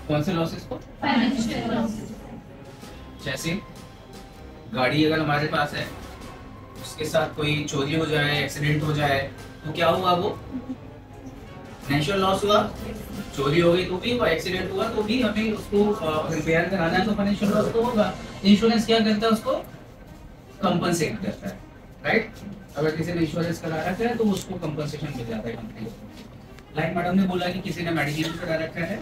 कौन से लॉसेस को? Financial losses. जैसे गाड़ी अगर हमारे पास है, उसके साथ कोई चोरी हो जाए, एक्सीडेंट हो जाए, तो क्या हुआ? वो फाइनेंशियल लॉस हुआ। चोरी हो गई तो भी हुआ, एक्सीडेंट हुआ तो भी हमें उसको रिपेयर कराना है तो फाइनेंशियल लॉस तो होगा। इंश्योरेंस क्या करता है? उसको कंपनसेट करता है, राइट? अगर किसी ने इंश्योरेंस करा रखा है तो उसको कंपनसेशन मिल जाता है कंपनी को। लाइक मैडम ने बोला कि किसी ने मेडिकेल करा रखा है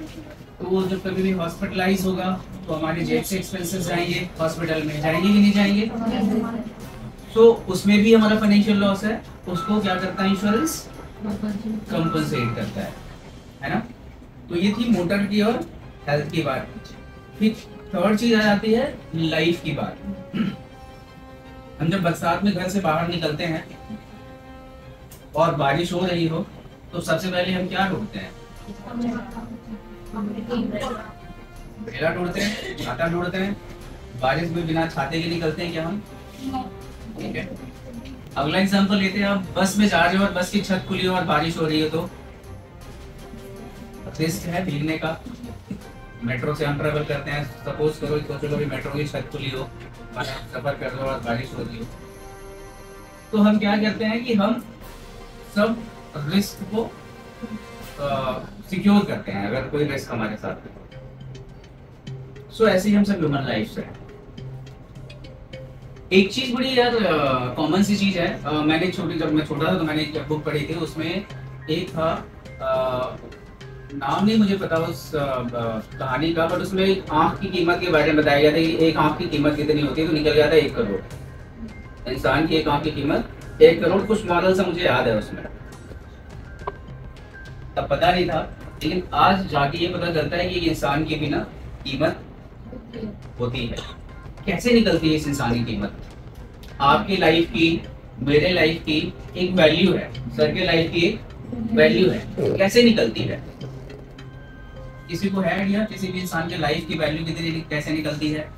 तो वो जब कभी भी हॉस्पिटलाइज होगा तो हमारे जेब से एक्सपेंसेस जाएंगे, हॉस्पिटल में जाएंगे कि नहीं जाएंगे? तो उसमें भी हमारा फाइनेंशियल लॉस है, उसको क्या करता है इंश्योरेंस? कंपनसेट करता है ना? तो ये थी मोटर की और हेल्थ की बात। फिर थर्ड चीज आ जाती है लाइफ की बात। हम जब बरसात में घर से बाहर निकलते हैं और बारिश हो रही हो तो सबसे पहले हम क्या ढूंढते हैं? बेला ढूंढते हैं, छाता ढूंढते हैं। बारिश में बिना छाते के निकलते हैं क्या हम? ठीक है। अगला एग्जांपल लेते हैं, आप बस में जा रहे हो और बस की छत खुली हो और बारिश हो रही हो तो रिस्क है भीगने का। मेट्रो से हम ट्रेवल करते हैं, सपोज करो सोचो कभी मेट्रो की छत खुली हो और आप सफर कर रहे हो और बारिश हो रही हो, तो हम क्या करते हैं कि हम सब रिस्क को सिक्योर करते हैं अगर कोई रिस्क हमारे साथ है। सो ऐसे ही हम सब ह्यूमन लाइफ से। एक चीज बड़ी यार कॉमन सी चीज है, मैंने जब मैं छोटा था तो मैंने एक बुक पढ़ी थी, उसमें एक था नाम नहीं मुझे पता उस कहानी का, बट उसमें एक आंख की कीमत के बारे में बताया गया था कि एक आंख की कीमत कितनी होती है, तो निकल गया था 1 करोड़। इंसान की एक आंख की कीमत 1 करोड़, कुछ मॉडल से मुझे याद है उसमें, तब पता नहीं था, लेकिन आज जाके ये पता चलता है कि इंसान की भी ना कीमत होती है। कैसे निकलती है इस इंसानी कीमत? आपकी लाइफ की, मेरे लाइफ की एक वैल्यू है, सर के लाइफ की एक वैल्यू है, कैसे निकलती है? किसी को है आइडिया किसी भी इंसान के लाइफ की वैल्यू कितनी कैसे निकलती है?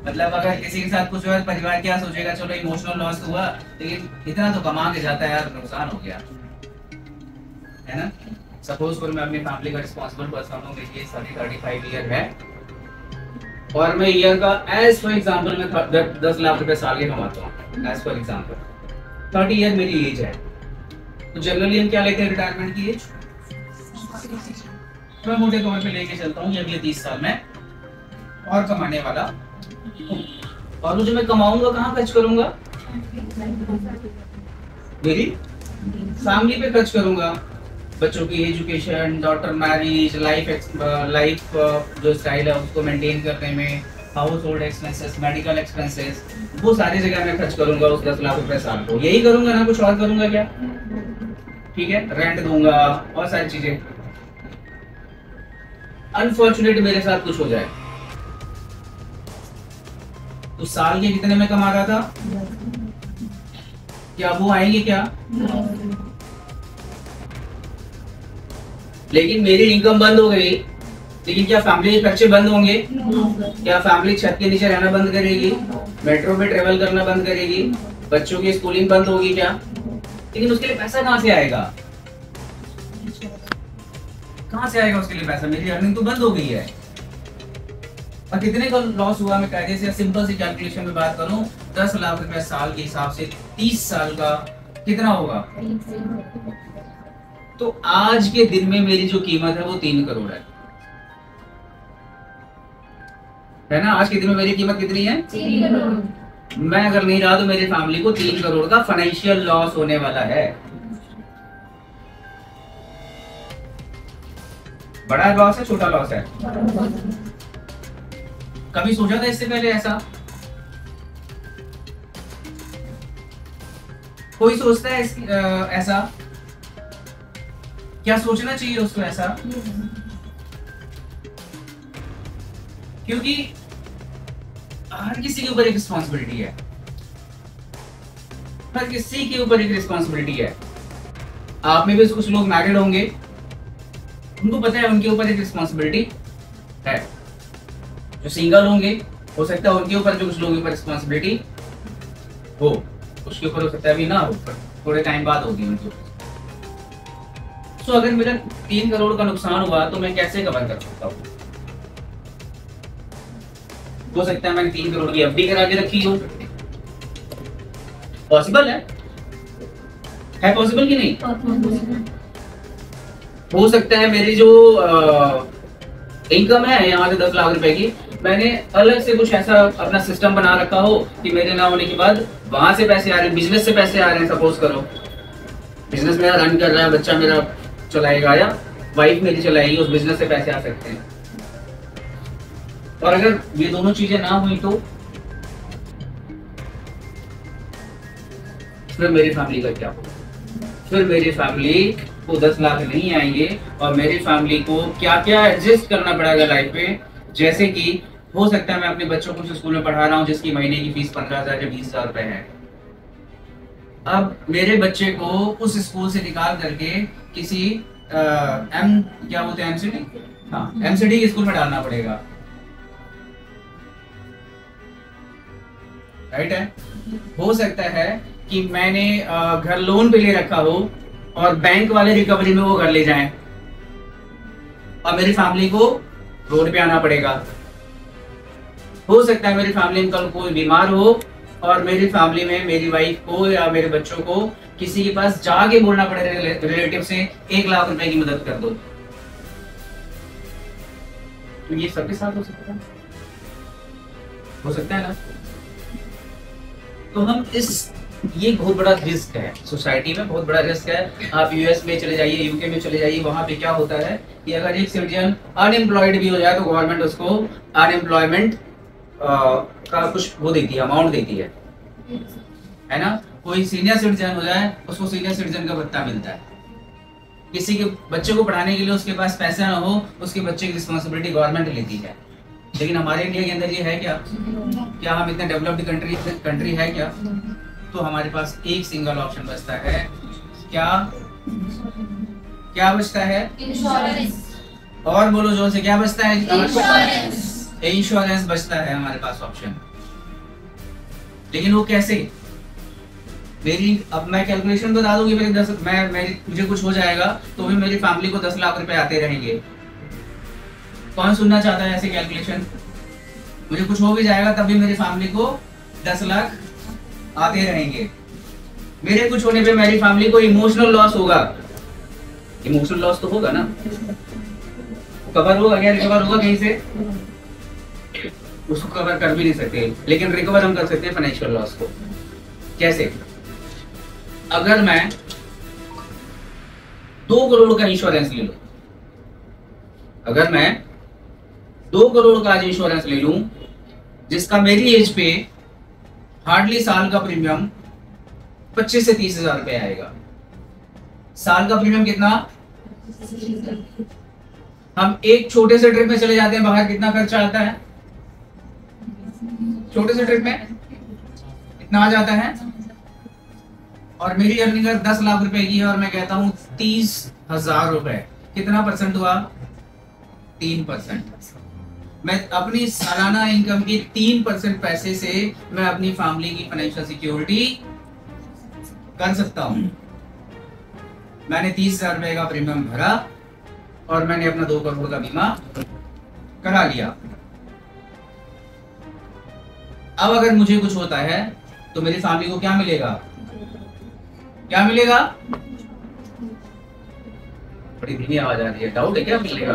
मतलब अगर किसी के साथ कुछ हुआ, परिवार क्या सोचेगा, चलो इमोशनल लॉस हुआ लेकिन इतना तो कमा के जाता है यार, नुकसान हो गया, है ना? सपोज करो मैं अपनी फैमिली का रिस्पॉन्सिबल पर्सन हूँ, मेरी एज 35 ईयर है और मैं ईयर का एज फॉर एग्जांपल मैं 10 लाख रुपए साल के कमाता हूँ, एज फॉर एग्जांपल 30 ईयर मेरी एज है, तो जनरली हम क्या लेते हैं रिटायरमेंट की एज? मैं मोटे तौर पे लेके चलता हूँ कि अगले 30 साल में और कमाने वाला हूँ, और वो जो मैं कमाऊंगा कहाँ खर्च करूंगा? मेरी फैमिली पे खर्च करूंगा, बच्चों की एजुकेशन, डॉटर मैरिज, लाइफ जो स्टाइल है उसको मेंटेन करने में, house hold expenses, medical expenses, वो सारी जगह मैं खर्च करूंगा उस 10 लाख रुपए साल को। यही करूंगा ना, कुछ और करूंगा क्या? ठीक है, रेंट दूंगा और सारी चीजें। अनफॉर्चुनेट मेरे साथ कुछ हो जाए तो साल के कितने में कमा रहा था, क्या वो आएंगे क्या? लेकिन मेरी इनकम बंद हो गई, लेकिन क्या फैमिली के खर्चे बंद होंगे? क्या फैमिली छत के नीचे रहना बंद करेगी, मेट्रो में ट्रेवल करना बंद करेगी, बच्चों की स्कूलिंग बंद होगी क्या? लेकिन उसके लिए पैसा कहाँ से आएगा? कहाँ से आएगा उसके लिए पैसा? मेरी अर्निंग तो बंद हो गई है। और कितने का लॉस हुआ? मैं कायदे से सिंपल सी कैलकुलेशन में बात करूं, 10 लाख रुपए साल के हिसाब से 30 साल का कितना होगा? तो आज के दिन में मेरी जो कीमत है वो 3 करोड़ है ना? आज के दिन में मेरी कीमत कितनी है? 3 करोड़। मैं अगर नहीं रहा तो मेरी फैमिली को 3 करोड़ का फाइनेंशियल लॉस होने वाला है। बड़ा लॉस है, छोटा लॉस है? कभी सोचा था इससे पहले ऐसा? कोई सोचता है ऐसा? क्या सोचना चाहिए उसको ऐसा? क्योंकि हर किसी के ऊपर एक रिस्पॉन्सिबिलिटी है, हर किसी के ऊपर एक रिस्पॉन्सिबिलिटी है। आप में भी कुछ लोग मैरिड होंगे, उनको पता है उनके ऊपर एक रिस्पॉन्सिबिलिटी है। जो सिंगल होंगे हो सकता है उनके ऊपर जो कुछ लोगों के ऊपर रिस्पॉन्सिबिलिटी हो, उसके ऊपर हो सकता है अभी ना हो, पर थोड़े टाइम बाद होगी उनके ऊपर। तो अगर मेरा 3 करोड़ का नुकसान हुआ तो मैं कैसे कवर कर सकता हूँ? हो सकता है मैंने 3 करोड़ की एफडी करा के रखी हो। पॉसिबल है पॉसिबल कि नहीं? हो सकता है मेरी जो इनकम है यहाँ से 10 लाख रुपए की, मैंने अलग से कुछ ऐसा अपना सिस्टम बना रखा हो कि मेरे ना होने के बाद वहां से पैसे आ रहे हैं, बिजनेस से पैसे आ रहे हैं। सपोज करो बिजनेस मेरा रन कर रहा है, बच्चा मेरा चलाएगा या वाइफ मेरी चलाएगी, उस बिजनेस से पैसे आ सकते हैं। और अगर ये दोनों चीजें ना हुई तो फिर मेरी फैमिली का क्या होगा? फिर मेरी फैमिली को 10 लाख नहीं आएंगे और मेरी फैमिली को क्या क्या एडजस्ट करना पड़ेगा लाइफ में। जैसे कि हो सकता है मैं अपने बच्चों को स्कूल में पढ़ा रहा हूँ जिसकी महीने की फीस 15,000 या 20,000 रुपए है। अब मेरे बच्चे को उस स्कूल से निकाल करके किसी क्या बोलते हैं एमसीडी, हाँ एमसीडी के स्कूल में डालना पड़ेगा। राइट है। हो सकता है कि मैंने घर लोन पे ले रखा हो और बैंक वाले रिकवरी में वो घर ले जाएं और मेरी फैमिली को रोड पे आना पड़ेगा। हो सकता है मेरी फैमिली में कल कोई बीमार हो और मेरी फैमिली में मेरी वाइफ को या मेरे बच्चों को किसी के पास जाके बोलना पड़े रिलेटिव से 1 लाख रुपए की मदद कर दो। तो ये सबके साथ हो सकता है ना। तो हम ये बहुत बड़ा रिस्क है सोसाइटी में, बहुत बड़ा रिस्क है। आप यूएस में चले जाइए, यूके में चले जाइए, वहां पे क्या होता है कि अगर एक सिटीजन अनएम्प्लॉयड भी हो जाए तो गवर्नमेंट उसको अनएम्प्लॉयमेंट का कुछ वो देती है, अमाउंट देती है ना। कोई सीनियर सिटीजन हो जाए उसको सीनियर सिटीजन का भत्ता मिलता है। किसी के बच्चे को पढ़ाने के लिए उसके पास पैसा ना हो, उसके बच्चे की रिस्पॉन्सिबिलिटी गवर्नमेंट लेती है। लेकिन हमारे इंडिया के अंदर ये है क्या हम इतने डेवलप्ड कंट्री है क्या? तो हमारे पास एक सिंगल ऑप्शन बचता है। क्या बचता है? इंश्योरेंस। और बोलो जोर से, क्या बचता है? इंश्योरेंस। इंश्योरेंस बचता है हमारे पास ऑप्शन। लेकिन वो कैसे? अब मैं कैलकुलेशन बता दूं कि मुझे कुछ हो जाएगा तो भी मेरी फैमिली को 10 लाख रुपए आते रहेंगे। कौन सुनना चाहता है ऐसे कैलकुलेशन? मुझे कुछ हो भी जाएगा तब भी मेरी फैमिली को 10 लाख आते रहेंगे। मेरे कुछ होने पे मेरी फैमिली को इमोशनल लॉस होगा। इमोशनल लॉस तो होगा ना, कवर होगा क्या? रिकवर होगा कहीं से? उसको कवर कर भी नहीं सकते, लेकिन रिकवर हम कर सकते हैं फाइनेंशियल लॉस को। कैसे? अगर मैं 2 करोड़ का इंश्योरेंस ले लूं, अगर मैं 2 करोड़ का आज इंश्योरेंस ले लूं जिसका मेरी एज पे हार्डली साल का प्रीमियम 25 से 30 हजार रुपए आएगा। साल का प्रीमियम कितना? हम एक छोटे से ट्रिप में चले जाते हैं बाहर, कितना खर्चा आता है? छोटे से ट्रिप में इतना आ जाता है। और मेरी अर्निंग 10 लाख रुपए की है और मैं कहता हूं 30,000 रुपए, कितना परसेंट हुआ? 3%। मैं अपनी सालाना इनकम की 3% पैसे से मैं अपनी फैमिली की फाइनेंशियल सिक्योरिटी कर सकता हूं। मैंने 30,000 रुपए का प्रीमियम भरा और मैंने अपना 2 करोड़ का बीमा करा लिया। अब अगर मुझे कुछ होता है तो मेरी फैमिली को क्या मिलेगा? क्या मिलेगा? बड़ी धीमी आवाज आ रही है, डाउट है क्या? मिलेगा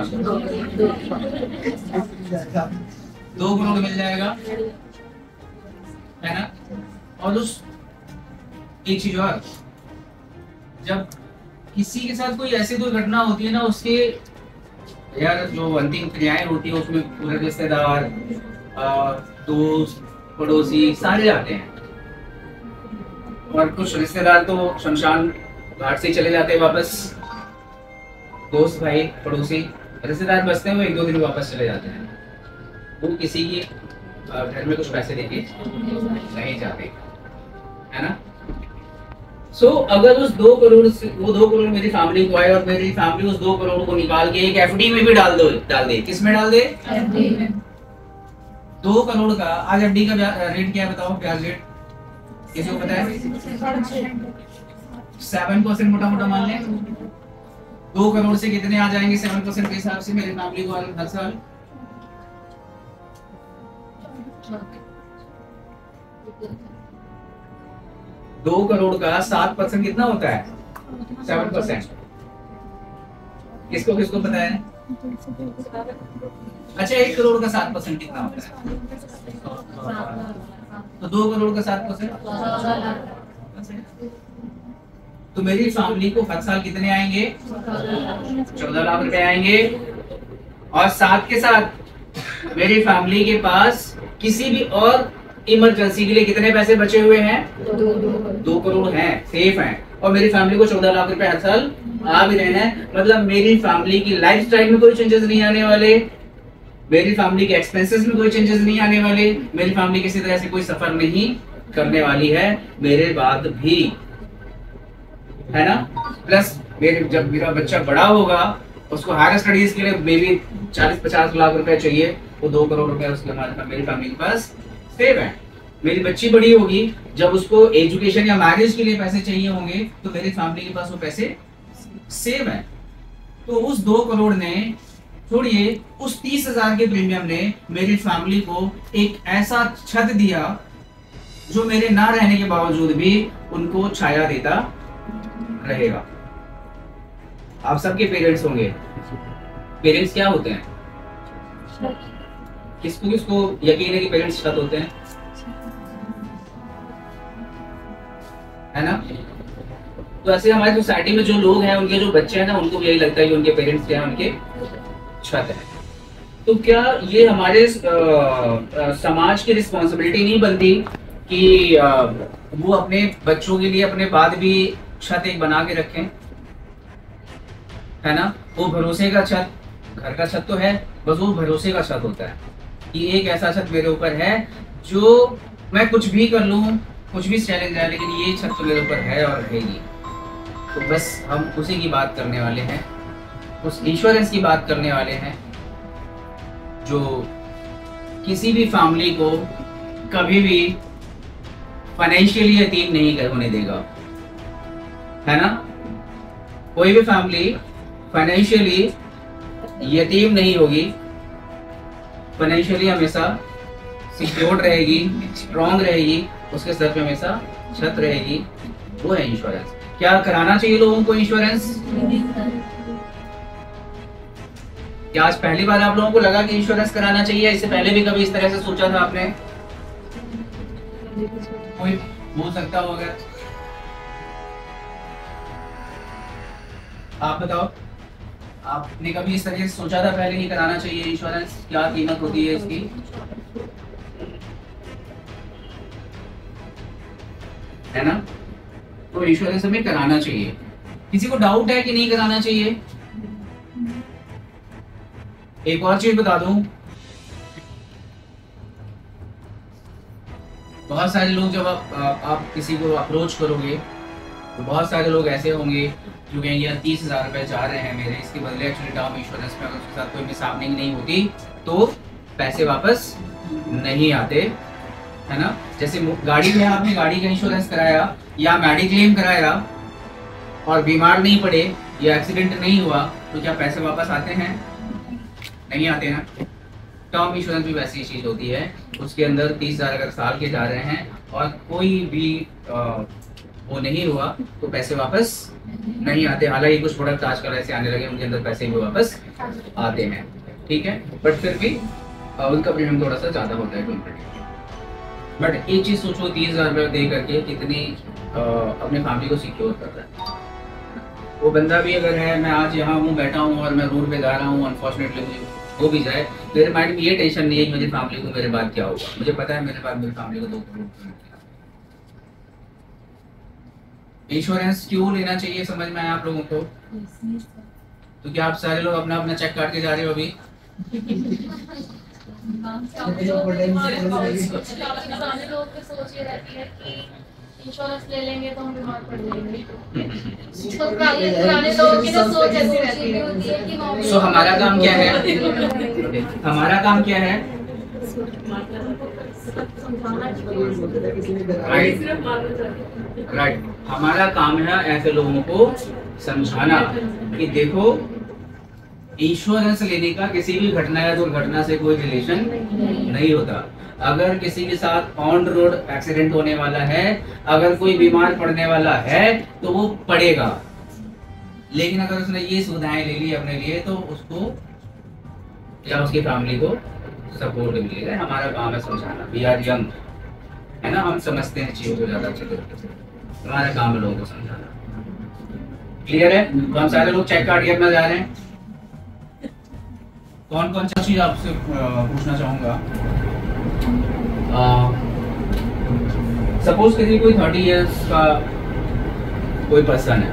2 करोड़ मिल जाएगा, है ना। और उस एक चीज और, जब किसी के साथ कोई ऐसी कोई घटना होती है ना, उसके यार जो अंतिम क्रियाएं होती है उसमें पूरे रिश्तेदार, दोस्त, पड़ोसी सारे आते हैं। और कुछ रिश्तेदार तो शमशान घाट से चले जाते हैं वापस, दोस्त भाई पड़ोसी रिश्तेदार बचते हैं वो 1-2 दिन वापस चले जाते हैं। वो किसी की घर में कुछ पैसे देके नहीं जाते, है ना। सो अगर उस 2 करोड़ से वो 2 करोड़ मेरी फैमिली को आए और मेरी फैमिली उस 2 करोड़ को निकाल के एक एफडी में भी डाल दे। किस में डाल दे? एफडी में। 2 करोड़ का आज एफडी का रेट क्या है बताओ? ब्याज रेट किसी को पता है? 7% मोटा मोटा मान लें। 2 करोड़ से कितने आ जाएंगे 7% के हिसाब से मेरी फैमिली को हर साल? दो करोड़ का 7% कितना होता है? 7%। किसको किसको पता है? अच्छा, 1 करोड़ का 7% कितना होता है? तो 2 करोड़ का 7%? तो मेरी फैमिली को हर साल कितने आएंगे? 14 लाख रुपए आएंगे। और साथ के साथ मेरी फैमिली के पास किसी भी और इमरजेंसी के लिए कितने पैसे बचे हुए हैं? 2 करोड़ हैं, सेफ हैं। और मेरी फैमिली को 14 लाख रुपए हर साल आ भी रहे हैं। मतलब मेरी फैमिली की लाइफस्टाइल में कोई चेंजेस नहीं आने वाले, मेरी फैमिली के एक्सपेंसेस में कोई चेंजेस नहीं आने वाले, मेरी फैमिली किसी तरह से कोई सफर नहीं करने वाली है मेरे बाद भी, है ना। प्लस जब मेरा बच्चा बड़ा होगा उसको हायर स्टडीज के लिए मे बी 40-50 लाख रुपए चाहिए, वो 2 करोड़ रुपए उसके मेरी फैमिली के पास सेव है। मेरी बच्ची बड़ी होगी, जब उसको एजुकेशन या मैरिज के लिए पैसे चाहिए होंगे तो मेरी फैमिली के पास वो पैसे सेव है। तो उस 2 करोड़ ने, छोड़िए, उस 30,000 के प्रीमियम ने मेरी फैमिली को एक ऐसा छत दिया जो मेरे ना रहने के बावजूद भी उनको छाया देता रहेगा। आप सबके पेरेंट्स होंगे। पेरेंट्स क्या होते हैं? किसको किसको यकीन है कि पेरेंट्स छत होते हैं, है ना। तो ऐसे हमारी सोसाइटी में जो लोग हैं, उनके जो बच्चे हैं ना, उनको भी यही लगता है कि उनके पेरेंट्स क्या है, उनके छत है। तो क्या ये हमारे समाज की रिस्पॉन्सिबिलिटी नहीं बनती कि वो अपने बच्चों के लिए अपने बाद भी छत एक बना के रखें, है ना। वो भरोसे का छत, घर का छत तो है, बस वो भरोसे का छत होता है कि एक ऐसा छत मेरे ऊपर है जो मैं कुछ भी कर लूं, कुछ भी चैलेंज है, लेकिन ये छत तो मेरे ऊपर है और रहेगी। तो बस हम उसी की बात करने वाले हैं, उस इंश्योरेंस की बात करने वाले हैं जो किसी भी फैमिली को कभी भी फाइनेंशियली यतीम नहीं होने देगा, है ना। कोई भी फैमिली फाइनेंशियली यतीम नहीं होगी, फाइनेंशियली हमेशा सिक्योर्ड रहेगी, स्ट्रॉन्ग रहेगी, उसके सर पे हमेशा छत रहेगी। वो है इंश्योरेंस। क्या कराना चाहिए लोगों को इंश्योरेंस? क्या आज पहली बार आप लोगों को लगा कि इंश्योरेंस कराना चाहिए? इससे पहले भी कभी इस तरह से सोचा था आपने? कोई बोल सकता हो अगर? आप बताओ, आपने कभी इस तरह से सोचा था पहले कि कराना चाहिए इंश्योरेंस? क्या कीमत होती है इसकी? है ना। तो इंश्योरेंस हमें कराना चाहिए। किसी को डाउट है कि नहीं कराना चाहिए? एक और चीज बता दूं, बहुत सारे लोग जब आप किसी को अप्रोच करोगे तो बहुत सारे लोग ऐसे होंगे जो कहेंगे 30,000 रुपए जा रहे हैं मेरे, इसके बदले एक्चुअली टर्म इंश्योरेंस में अगर उसके साथ कोई मिसहैपनिंग नहीं होती तो पैसे वापस नहीं आते, है ना। जैसे गाड़ी में आपने गाड़ी का इंश्योरेंस कराया या मेडिक्लेम कराया और बीमार नहीं पड़े या एक्सीडेंट नहीं हुआ तो क्या पैसे वापस आते हैं? नहीं आते ना। टर्म इंश्योरेंस भी वैसी चीज होती है, उसके अंदर 30,000 अगर साल के जा रहे हैं और कोई भी वो नहीं हुआ तो पैसे वापस नहीं आते। हालांकि कुछ प्रोडक्ट आजकल ऐसे आने लगे उनके अंदर पैसे भी वापस आते हैं, ठीक है, बट फिर भी उनका प्रीमियम थोड़ा सा ज्यादा होता है कंपैरेटिवली। बट एक चीज सोचो, 30,000 रुपये दे करके कितनी अपने फैमिली को सिक्योर कर रहा है वो बंदा भी। अगर है मैं आज यहाँ हूँ, बैठा हूँ और मैं रोड पे जा रहा हूँ, अनफॉर्चुनेटली मुझे हो भी जाए, मेरे माइंड में ये टेंशन नहीं है कि मेरी फैमिली को मेरे बाद क्या होगा। मुझे पता है मेरे बाद मेरी फैमिली को 2 करोड़। इंश्योरेंस क्यों लेना चाहिए समझ में आया आप लोगों को? तो क्या आप सारे लोग अपना अपना चेक काट के जा रहे हो अभी? इंश्योरेंस ले लेंगे तो हम बीमार पड़ जाएंगे। तो पुराने लोगों की तो सोच ऐसी रहती है। सो हमारा काम क्या है? हमारा काम क्या है? राइट। हमारा काम है ऐसे लोगों को समझाना कि देखो इंश्योरेंस लेने का किसी भी घटना या दुर्घटना से कोई रिलेशन नहीं होता। अगर किसी के साथ ऑन रोड एक्सीडेंट होने वाला है, अगर कोई बीमार पड़ने वाला है तो वो पड़ेगा, लेकिन अगर उसने ये सुविधाएं ले ली अपने लिए तो उसको या उसकी फैमिली को सपोर्ट मिलेगा। हमारा काम है समझाना, वी आर यंग, है ना, हम समझते हैं चीजों को ज्यादा अच्छे तरीके से, हमारा काम है लोगों को समझाना। क्लियर है? तो हम सारे लोग चेक कार्ड करना जा रहे हैं। कौन कौन सी चीज आपसे पूछना चाहूंगा। सपोज किसी कोई 30 इयर्स का कोई पर्सन है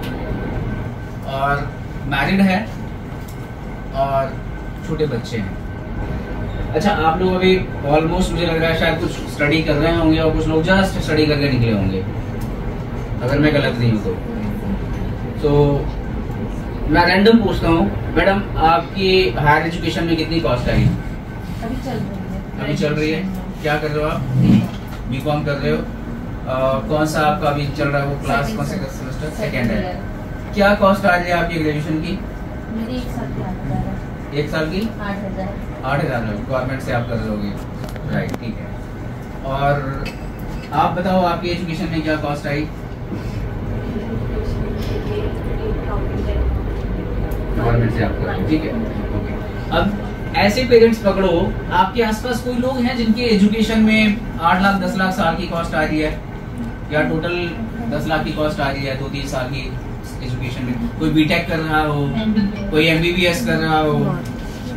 और मैरिड है और छोटे बच्चे हैं। अच्छा, आप लोग अभी ऑलमोस्ट मुझे लग रहा है शायद कुछ स्टडी कर रहे होंगे और कुछ लोग जस्ट स्टडी करके निकले होंगे, अगर मैं गलत नहीं हूँ तो मैं रैंडम पूछता हूँ, मैडम आपकी हायर एजुकेशन में कितनी कॉस्ट आई? अभी चल रही है। क्या कर रहे हो आप? बीकॉम कर रहे हो। कौन सा आपका अभी चल रहा है वो क्लास, कौन से सेमेस्टर? सेकेंड है। क्या कॉस्ट आ रही है आपकी ग्रेजुएशन की? मेरी 1 साल की 1 साल की 8,000 गवर्नमेंट से आप कर रहे हो, राइट, ठीक है। और आप बताओ आपकी एजुकेशन में क्या कॉस्ट आई? गवर्नमेंट से आप कर रहे हो, ठीक है, ओके। अब ऐसे पेरेंट्स पकड़ो, आपके आसपास कोई लोग हैं जिनके एजुकेशन में 8 लाख 10 लाख साल की कॉस्ट आ रही है, या टोटल 10 लाख की कॉस्ट आ रही है 2-3 साल की एजुकेशन में। कोई बीटेक कर रहा हो, कोई एमबीबीएस कर रहा हो,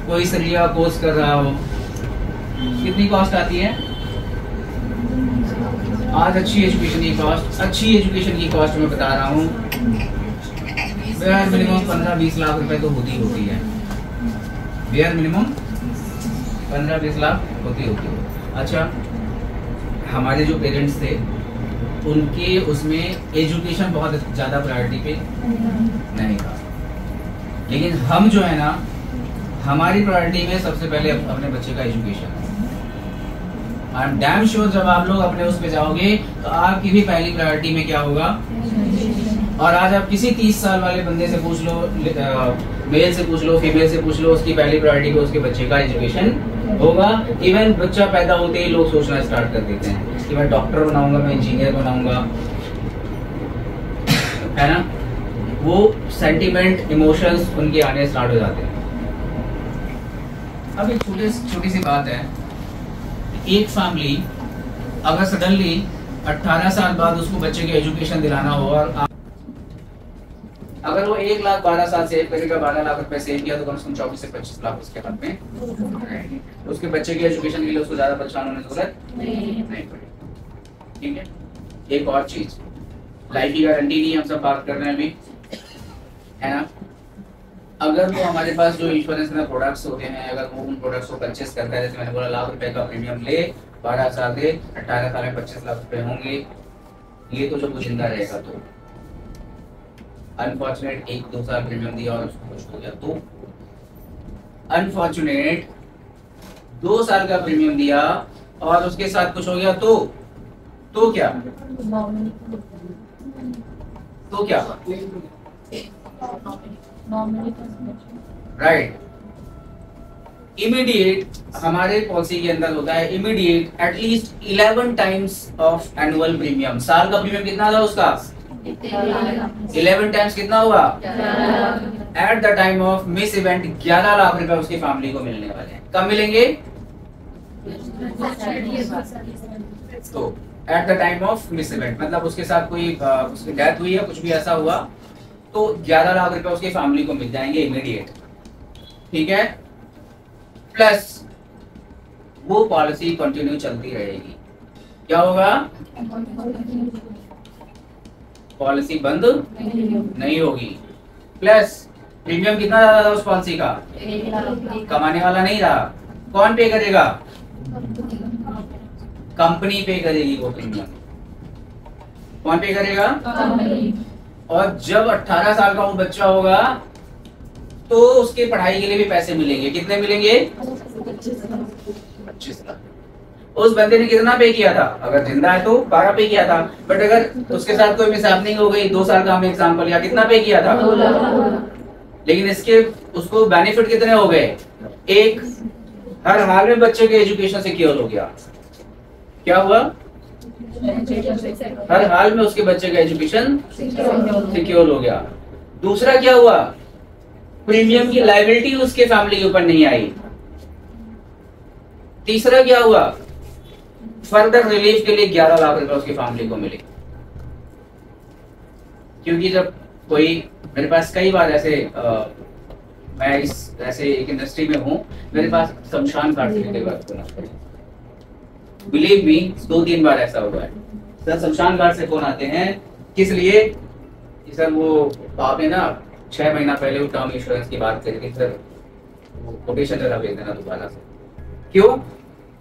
कोई सरिया कोर्स कर रहा हो, कितनी कॉस्ट आती है आज? अच्छी एजुकेशन की कॉस्ट, अच्छी एजुकेशन की कॉस्ट मैं बता रहा हूँ, बेयर मिनिमम 15-20 लाख रुपए तो होती है। बेयर मिनिमम 15-20 लाख होती है। अच्छा, हमारे जो पेरेंट्स थे उनके उसमें एजुकेशन बहुत ज्यादा प्रायोरिटी पे नहीं था, लेकिन हम जो है ना, हमारी प्रायोरिटी में सबसे पहले अपने बच्चे का education. I am damn sure जब आप लोग अपने उस पे जाओगे तो आपकी भी पहली प्रायोरिटी में क्या होगा। और आज आप किसी 30 साल वाले बंदे से पूछ लो, मेल से पूछ लो, फीमेल से पूछ लो, उसकी पहली प्रायोरिटी पे उसके बच्चे का एजुकेशन होगा। इवन बच्चा पैदा होते ही लोग सोचना स्टार्ट कर देते हैं कि मैं डॉक्टर बनाऊंगा, मैं इंजीनियर बनाऊंगा, है ना। वो सेंटिमेंट, इमोशंस उनके आने स्टार्ट हो जाते हैं। अब एक छोटी सी बात है, एक फैमिली अगर सडनली 18 साल बाद उसको बच्चे के एजुकेशन दिलाना हो, और अगर वो 1,12,000 साल सेव करेगा, 12 लाख रुपए सेव किया, तो कम से कम 24 से 25 लाख उसके हाथ में रहेंगे। उसके बच्चे के एजुकेशन के लिए उसको ज्यादा परेशान होने की जरूरत नहीं पड़ेगी, ठीक है। एक और चीज, लाइफ की गारंटी नहीं, हम सब बात कर रहे हैं अभी, है ना। अगर वो हमारे पास जो इंश्योरेंस में प्रोडक्ट्स होते हैं, अगर वो उन प्रोडक्ट्स को परचेस करता है, जैसे मैंने बोला लाख रुपए का प्रीमियम ले, 12 साल दे, 18 साल में 25 लाख रुपए होंगे, ये तो जब वो जिंदा रहेगा। तो अनफॉर्चुनेट 1-2 साल प्रीमियम दिया और उसको कुछ हो गया तो, अनफॉर्चुनेट 2 साल का प्रीमियम दिया और उसके साथ कुछ हो गया तो क्या? तो क्या? राइट। इमीडिएट हमारे पॉलिसी के अंदर होता है, immediate at least 11 times of annual premium. साल का प्रीमियम कितना था उसका? 11 टाइम्स कितना हुआ? At the time of miss event 11 lakh रुपए उसकी फैमिली को मिलने वाले हैं। कब मिलेंगे? तो at the time of miss event, मतलब उसके साथ कोई उसकी डेथ हुई है, कुछ भी ऐसा हुआ, तो 11 लाख रुपए उसकी फैमिली को मिल जाएंगे इमीडिएट, ठीक है। प्लस वो पॉलिसी कंटिन्यू चलती रहेगी। क्या होगा? पॉलिसी बंद नहीं होगी। प्लस प्रीमियम कितना ज्यादा था उस पॉलिसी का? कमाने वाला नहीं रहा। कौन पे करेगा? कंपनी पे करेगी वो प्रीमियम। कौन पे करेगा? और जब 18 साल का वो बच्चा होगा तो उसके पढ़ाई के लिए भी पैसे मिलेंगे। कितने मिलेंगे? 25 लाख। उस बंदे ने कितना पे किया था? अगर जिंदा है तो 12 पे किया था, बट अगर उसके साथ कोई मिसहैपनिंग हो गई, 2 साल का हमने एग्जाम्पल लिया, कितना पे किया था? 2 लाख। लेकिन इसके उसको बेनिफिट कितने हो गए? एक, हर हाल में बच्चे के एजुकेशन सिक्योर हो गया। क्या हुआ? हर हाल में उसके बच्चे का एजुकेशन सिक्योर हो गया। दूसरा क्या हुआ? प्रीमियम की लायबिलिटी उसके फैमिली के ऊपर नहीं आई। तीसरा क्या हुआ? फर्दर रिलीफ के लिए 11 लाख रुपए उसकी फैमिली को मिले। क्योंकि जब कोई, मेरे पास कई बार ऐसे मैं इस ऐसे एक इंडस्ट्री में हूँ, मेरे पास शमशान घाट से कई बार फोन आते हैं। बिलीव मी, 2-3 बार ऐसा हुआ है। सर शमशान घाट से फोन आते हैं, किस लिए? कि सर वो आपने ना 6 महीना पहले वो टर्म इंश्योरेंस की बात करी थी सर, वो कोटेशन जरा भेज देना दोबारा से। क्यों?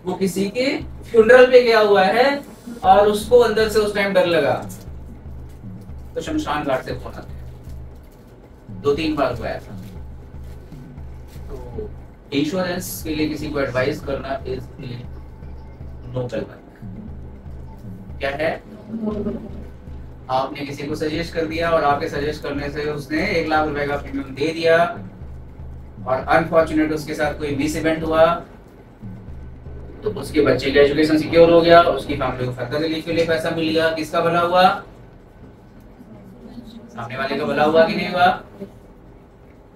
वो किसी के फ्यूनरल पे गया हुआ है और उसको अंदर से उस टाइम डर लगा, तो शमशान घाट से फोन आते हैं। 2-3 बार हुआ ऐसा। तो इंश्योरेंस के लिए किसी को एडवाइस करना इज नोबल। क्या है? आपने किसी को सजेस्ट कर दिया और आपके सजेस्ट करने से उसने 1 लाख रुपए का प्रीमियम दे दिया और अनफॉर्चुनेट उसके साथ कोई मिस इवेंट हुआ, तो उसके बच्चे का एजुकेशन सिक्योर हो गया, उसकी फैमिली को फर्दर रिलीफ के लिए पैसा मिल गया। किसका भला हुआ? सामने वाले का भला हुआ कि नहीं हुआ?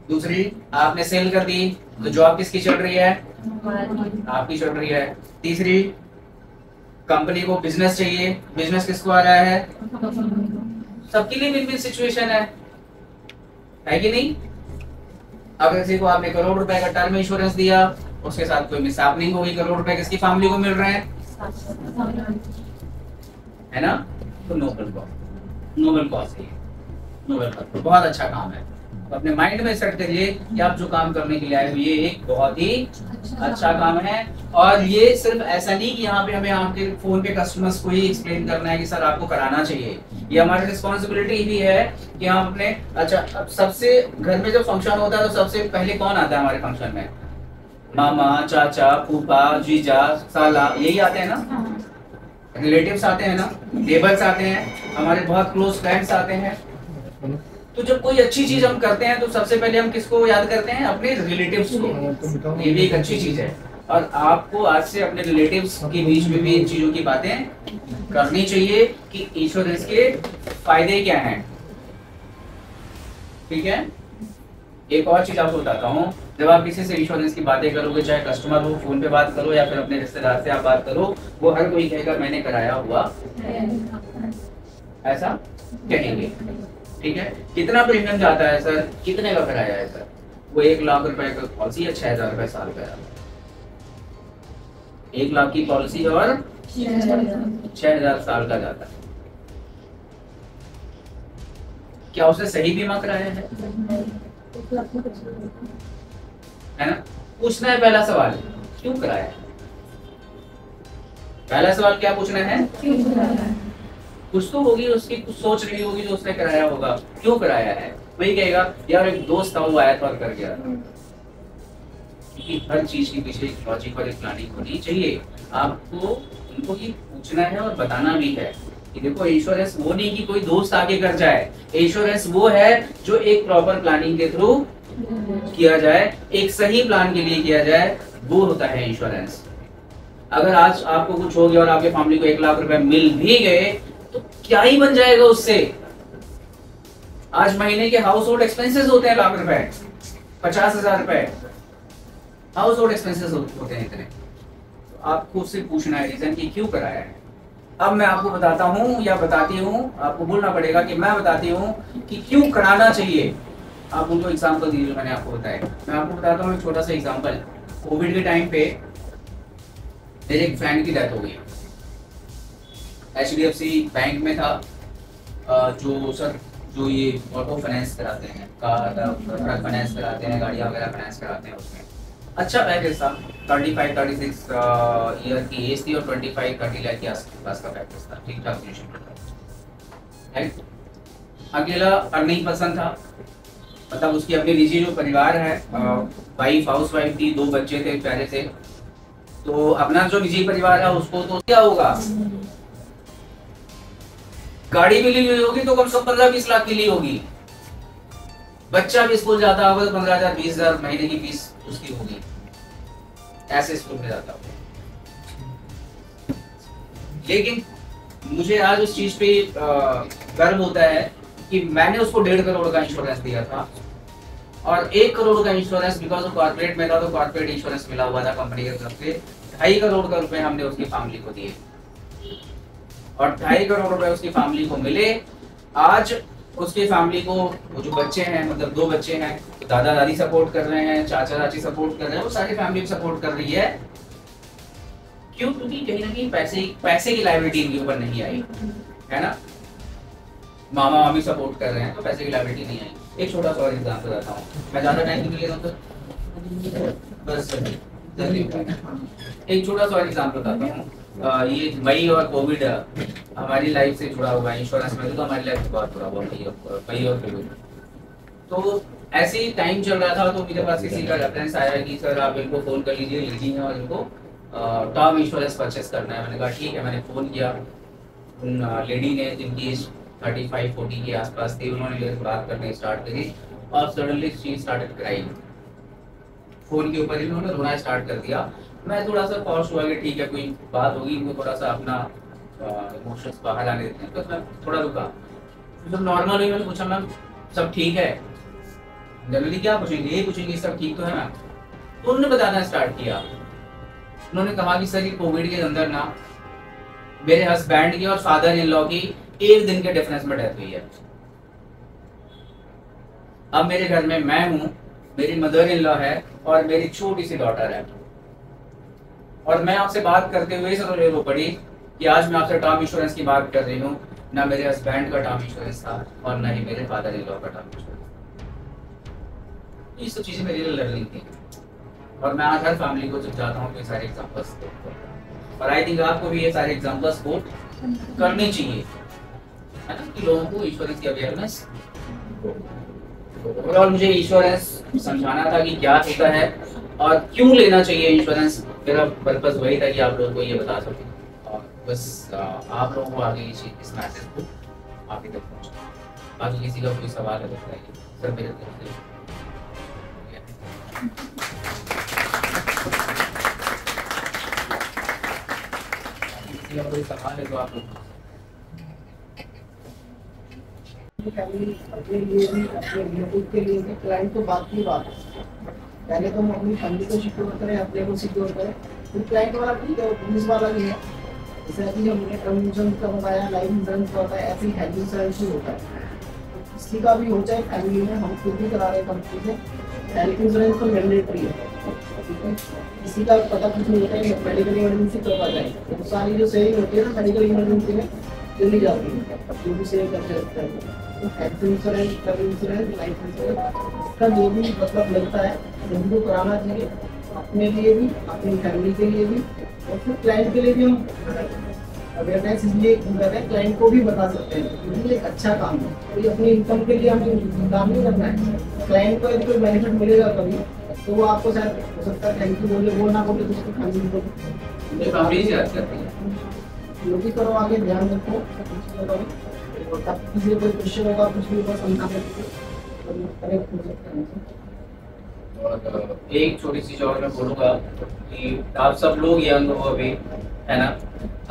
दूसरी, आपने सेल कर दी तो जॉब किसकी चल रही है? आपकी चल रही है। तीसरी, कंपनी को बिजनेस चाहिए, बिजनेस किसको आ रहा है? सबके लिए विन विन सिचुएशन है कि नहीं? अगर किसी को आपने करोड़ रुपए का टर्म इंश्योरेंस दिया, उसके साथ कोई मिसहैपनिंग हो गई, करोड़ रुपए किसकी फैमिली को मिल रहे हैं? है ना? तो नोबल कॉज है, नोबल कॉज बहुत अच्छा काम है। तो अपने माइंड में सेट करिए कि आप जो काम करने के लिए आए हो ये एक बहुत ही अच्छा काम है। और ये सिर्फ ऐसा नहीं कि यहाँ पे हमें आपके फोन पे कस्टमर्स को ही एक्सप्लेन करना है कि सर आपको कराना चाहिए, ये हमारी रिस्पॉन्सिबिलिटी भी है कि हम अपने, अच्छा अब सबसे घर में जब फंक्शन होता है तो सबसे पहले कौन आता है हमारे फंक्शन में? मामा, चाचा, फूफा, जीजा, साला, यही आते हैं ना? रिलेटिव्स आते हैं ना, नेबर्स आते हैं, हमारे बहुत क्लोज फ्रेंड्स आते हैं। तो जब कोई अच्छी चीज हम करते हैं तो सबसे पहले हम किसको याद करते हैं? अपने रिलेटिव्स को। ये भी एक अच्छी चीज है और आपको आज से अपने रिलेटिव्स के बीच में भी इन चीजों की बातें करनी चाहिए कि इंश्योरेंस के फायदे क्या हैं। ठीक है? एक और चीज आपको बताता हूँ, जब आप किसी से इंश्योरेंस की बातें करोगे, चाहे कस्टमर हो, फोन पे बात करो या फिर अपने रिश्तेदार से आप बात करो, वो हर कोई कहेगा मैंने कराया हुआ, ऐसा कहेंगे। ठीक है? कितना प्रीमियम जाता है सर? कितने का कराया है सर? वो 1 लाख रुपए का पॉलिसी है, 6,000 रुपए साल का। 1 लाख की पॉलिसी और 6,000 साल का जाता है। क्या उसने सही बीमा कराया है? है ना? पूछना है पहला सवाल, क्यों कराया है? पहला सवाल क्या पूछना है? क्यों कराया है? कुछ तो होगी उसकी, कुछ सोच रही होगी जो उसने कराया होगा, क्यों कराया है? वही कहेगा यार एक दोस्त था वो आया था और कर गया। क्योंकि हर चीज के पीछे एक लॉजिक और एक प्लानिंग होनी चाहिए। आपको उनको ये पूछना है और बताना भी है कि देखो इंश्योरेंस वो नहीं कि कोई दोस्त आके कर जाए, इंश्योरेंस वो है जो एक प्रॉपर प्लानिंग के थ्रू किया जाए, एक सही प्लान के लिए किया जाए, वो होता है इंश्योरेंस। अगर आज आपको कुछ हो गया और आपके फैमिली को 1 लाख रुपए मिल भी गए तो क्या ही बन जाएगा उससे? आज महीने के हाउस होल्ड एक्सपेंसेस होते हैं लाख रुपए, 50,000 रुपए हाउस होल्ड एक्सपेंसेस होते हैं इतने। तो आपको उससे पूछना है रीजन कि क्यों कराया है। अब मैं आपको बताता हूँ या बताती हूँ, आपको बोलना पड़ेगा कि मैं बताती हूँ कि क्यों कराना चाहिए। आप उनको एग्जाम्पल दीजिए, मैंने आपको बताया। मैं आपको बताता हूँ एक छोटा सा एग्जाम्पल। कोविड के टाइम पे मेरे एक फ्रेंड की डेथ हो गई, HDFC बैंक में था, जो ये ऑटो फाइनेंस कराते हैं, ट्रक फाइनेंस कराते हैं, गाड़ियाँ वगैरह फाइनेंस कराते हैं, उसमें अच्छा पैकेज था। 35-36 ईयर की एज थी और 25-30 लाख के आसपास का पैकेज था। ठीक ठाक सिचुएशन। अकेला अर्निंग पर्सन था, मतलब उसकी अपनी निजी जो परिवार है, वाइफ हाउस वाइफ थी, 2 बच्चे थे प्यारे से। तो अपना जो निजी परिवार है उसको तो क्या होगा, गाड़ी भी ली हुई होगी तो कम से कम 15-20 लाख की ली होगी। बच्चा भी स्कूल जाता होगा तो 15,000 20,000 महीने की फीस उसकी होगी, ऐसे स्कूल में जाता होगा। लेकिन मुझे आज उस चीज पे गर्व होता है कि मैंने उसको 1.5 करोड़ का इंश्योरेंस दिया था और 1 करोड़ का इंश्योरेंस बिकॉज ऑफ कॉर्पोरेट में था, तो कॉर्पोरेट इंश्योरेंस मिला हुआ था कंपनी की तरफ से। 2.5 करोड़ का रुपए हमने उसकी फैमिली को दिए और 2.5 करोड़ रुपए उसकी फैमिली को मिले। आज उसकी फैमिली को वो जो बच्चे हैं, मतलब 2 बच्चे हैं, तो दादा दादी सपोर्ट कर रहे हैं, चाचा चाची सपोर्ट कर रहे हैं, वो सारी फैमिली सपोर्ट कर रही है। क्यों? क्योंकि कहीं ना कहीं पैसे की लायबिलिटी इनके ऊपर नहीं आई है ना। मामा मामी सपोर्ट कर रहे हैं तो पैसे की लायबिलिटी नहीं आई। एक छोटा सा और एग्जांपल बताता हूँ, मैं ज्यादा टाइम नहीं लेता तो बस एक छोटा सा और एग्जांपल बताता हूँ। ये मई और कोविड हमारी लाइफ से जुड़ा हुआ है, इंश्योरेंस में तो हमारी लाइफ से बहुत जुड़ा हुआ मई और कोविड। तो ऐसे ही टाइम चल रहा था तो मेरे पास किसी का रेफरेंस आया कि सर आप इनको फोन कर लीजिए, लेडी हैं और इनको टर्म इंश्योरेंस परचेस करना है। मैंने कहा ठीक है। मैंने फ़ोन किया, उन लेडी ने जिनकी एज 35-40 के आसपास थी, उन्होंने मेरे से बात करने स्टार्ट करी और suddenly she started crying. Phone के ऊपर इन्होंने रोना स्टार्ट कर दिया। मैं थोड़ा सा पॉज हुआ कि ठीक है कोई बात होगी, इनको थोड़ा सा अपना इमोशंस बाहर आने देते हैं, तो मैं थोड़ा रुका। जब नॉर्मल हुई मैंने पूछा मैम सब ठीक है? जनरली क्या पूछेंगे, ये पूछेंगे सब ठीक तो है मैम। तो उन्होंने बताना स्टार्ट किया। उन्होंने कहा कि सर ये कोविड के अंदर ना मेरे हस्बैंड की और फादर इन लॉ की 1 दिन के डिफरेंस में डेथ हुई है। अब मेरे घर में मैं हूं, मेरी मदर इन लॉ है और मेरी छोटी सी डॉटर है, और मैं आपसे बात करते हुए सर रो पड़ी कि आज मैं आपसे टर्म इंश्योरेंस की बात कर रही हूँ। ना मेरे हस्बैंड का टर्म इंश्योरेंस था और ना ही मेरे फादर इन लॉ का टर्म इंश्योरेंस। ये सब चीजें मेरे लिए लर्निंग थी और मैं आज हर फैमिली को जब जाता हूँ तो ये सारे एग्जाम्पल्स और आई थिंक आपको भी ये सारे एग्जाम्पल्स को करने चाहिए, है ना, कि लोगों को इंश्योरेंस की अवेयरनेस। ओवरऑल मुझे इंश्योरेंस समझाना था कि क्या होता है और क्यों लेना चाहिए इंश्योरेंस। मेरा पर्पस वही था कि आप लोगों को ये बता सकें और बस आप लोगों को आगे इस मैसेज को आगे तक पहुँचा। बाकी किसी का कोई सवाल है बताइए सर। मेरे तरफ से कोई सवाल है तो आप अपने लिए भी अपने रिलेटिव के लिए भी क्लाइंट तो बात की बात है। पहले तो हम अपनी फैमिली को सिक्योर करें, अपने को सिक्योर करें, फिर क्लाइंट वाला ठीक है, पुलिस वाला भी है। जैसे अभी हमने टर्म इंश्योरेंस का बताया, लाइफ इंश्योरेंस का होता है, ऐसे ही हेल्थ इंश्योरेंस भी होता है। किसी का भी हो जाए फैमिली में, हम खुद भी करा रहे कंपनी से, हेल्थ इंश्योरेंस तो मैंडेटरी है। किसी का पता कुछ नहीं होता है, मेडिकल इमरजेंसी कब आ जाए, तो सारी जो सेविंग होती है ना मेडिकल इमरजेंसी में चली जाती है, जो भी सेव करके रखता है। तो health insurance, term insurance, life insurance, इसका जो भी मतलब लगता है सभी को कराना चाहिए, अपने लिए भी, अपनी फैमिली के लिए भी, और फिर क्लाइंट के लिए भी। हम अवेयरनेस इसलिए कर रहे हैं, क्लाइंट को भी बता सकते हैं क्योंकि ये अच्छा काम है। कोई अपनी इनकम के लिए हम काम नहीं करना है। क्लाइंट को यदि कोई बेनिफिट मिलेगा कभी तो वो आपको शायद हो सकता है थैंक यू बोले, वो ना बोले तो उसकी फैमिली को जो भी करो आगे ध्यान रखो। तब किसी कोई क्वेश्चन होगा, कुछ भी होगा समझा करेक्ट हो सकता है। एक छोटी सी और मैं बोलूँगा कि आप सब लोग यंग हो अभी, है ना,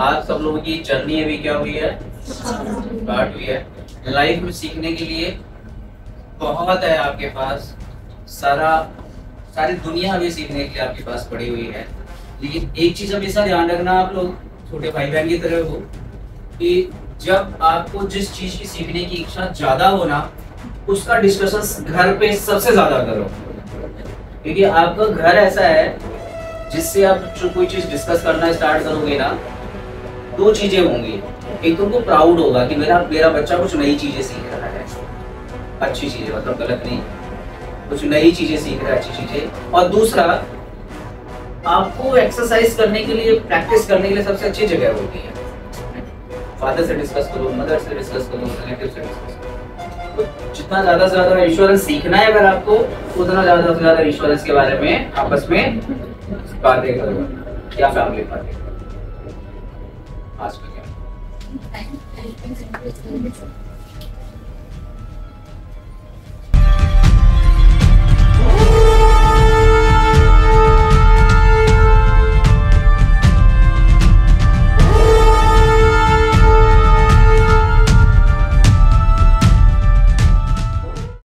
आप सब लोगों की जर्नी अभी क्या हुई है, स्टार्ट हुई है। लाइफ में सीखने के लिए बहुत है आपके पास, सारी दुनिया अभी सीखने के लिए आपके पास पड़ी हुई है। लेकिन एक चीज हमेशा ध्यान रखना, आप लोग छोटे भाई बहन की तरह हो, कि जब आपको जिस चीज की सीखने की इच्छा ज्यादा हो ना, उसका डिस्कशन घर पे सबसे ज्यादा करो, क्योंकि आपका घर ऐसा है जिससे आप जो कोई चीज डिस्कस करना स्टार्ट करोगे ना, 2 चीजें होंगी। एक तो उनको प्राउड होगा कि मेरा बच्चा कुछ नई चीजें सीख रहा है, अच्छी चीजें, मतलब गलत नहीं, कुछ नई चीजें सीख रहा है, अच्छी चीजें। और दूसरा, आपको एक्सरसाइज करने के लिए, प्रैक्टिस करने के लिए सबसे अच्छी जगह होती है। फादर से डिस्कस करो, मदर से डिस्कस करो, रिलेटिव से डिस्कस करो। तो जितना ज्यादा से ज्यादा इंश्योरेंस सीखना है अगर आपको, उतना ज्यादा से ज्यादा इंश्योरेंस के बारे में आपस में बातें करो या फैमिली बातें करो। आज का क्या